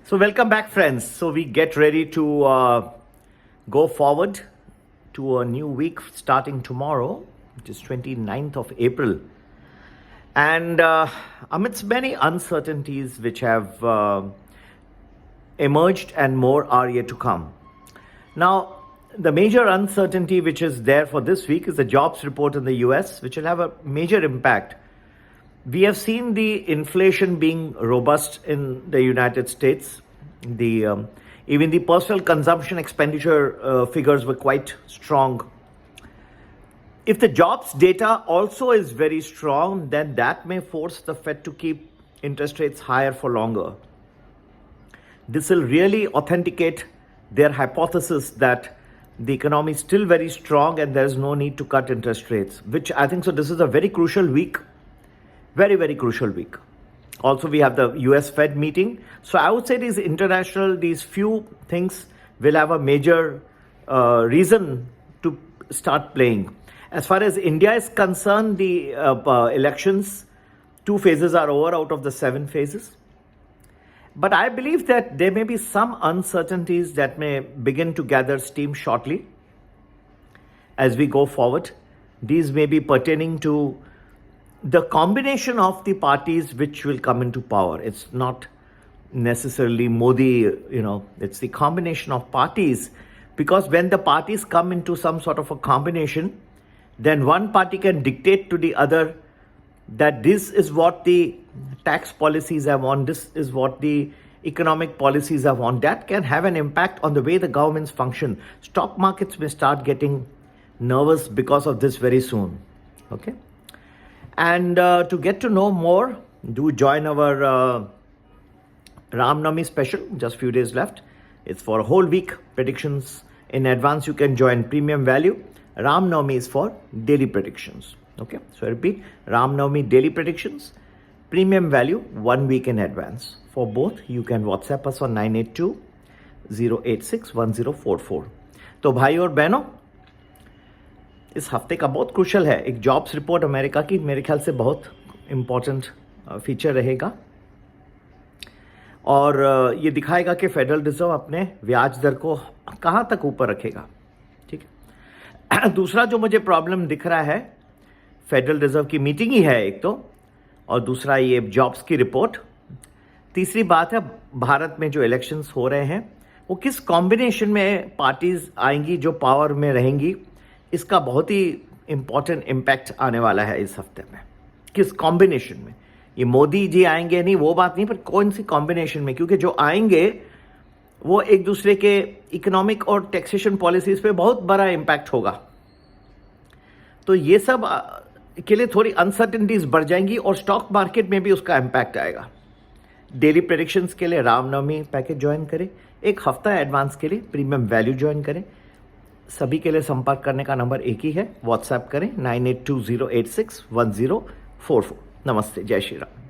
So welcome back, friends. So we get ready to go forward to a new week starting tomorrow, which is 29th of April. And amidst many uncertainties which have emerged and more are yet to come. Now, the major uncertainty which is there for this week is the jobs report in the US, which will have a major impact. We have seen the inflation being robust in the United States. Even the personal consumption expenditure figures were quite strong. If the jobs data also is very strong, then that may force the Fed to keep interest rates higher for longer. This will really authenticate their hypothesis that the economy is still very strong and there is no need to cut interest rates, which I think so. This is a very crucial week. Very, very crucial week. Also, we have the US Fed meeting. So I would say these few things will have a major reason to start playing. As far as India is concerned, the elections, 2 phases are over out of the 7 phases. But I believe that there may be some uncertainties that may begin to gather steam shortly as we go forward. These may be pertaining to the combination of the parties which will come into power. It's not necessarily Modi, it's the combination of parties. Because when the parties come into some sort of a combination, then one party can dictate to the other that this is what the tax policies I want, this is what the economic policies I want. That can have an impact on the way the governments function. Stock markets may start getting nervous because of this very soon. Okay. And to get to know more, do join our Ram Navami special, just few days left. It's for a whole week, predictions in advance. You can join Premium Value. Ram Navami is for daily predictions. Okay, so I repeat, Ram Navami daily predictions, Premium Value 1 week in advance. For both, you can WhatsApp us on 982-086-1044. तो भाई और बहनों, इस हफ्ते का बहुत crucial है. एक जॉब्स रिपोर्ट अमेरिका की मेरे ख्याल से बहुत इम्पॉर्टेंट फीचर रहेगा और ये दिखाएगा कि फेडरल रिजर्व अपने ब्याज दर को कहां तक ऊपर रखेगा. ठीक है. दूसरा जो मुझे प्रॉब्लम दिख रहा है, फेडरल रिजर्व की मीटिंग ही है एक तो, और दूसरा ये जॉब्स की रिपोर्ट. तीसरी बात है भारत में जो इलेक्शंस हो रहे हैं वो किस कॉम्बिनेशन में पार्टीज आएंगी जो पावर में रहेंगी. इसका बहुत ही इंपॉर्टेंट इम्पैक्ट आने वाला है इस हफ्ते में. किस कॉम्बिनेशन में, ये मोदी जी आएंगे नहीं वो बात नहीं, पर कौन सी कॉम्बिनेशन में, क्योंकि जो आएंगे वो एक दूसरे के इकोनॉमिक और टैक्सेशन पॉलिसीज पे बहुत बड़ा इम्पैक्ट होगा. तो ये सब के लिए थोड़ी अनसर्टेनिटीज बढ़ जाएंगी और स्टॉक मार्केट में भी उसका इम्पैक्ट आएगा. डेली प्रेडिक्शंस के लिए रामनवमी पैकेज ज्वाइन करें. एक हफ्ता एडवांस के लिए प्रीमियम वैल्यू ज्वाइन करें. सभी के लिए संपर्क करने का नंबर एक ही है. व्हाट्सएप करें 9820861044. नमस्ते. जय श्री राम.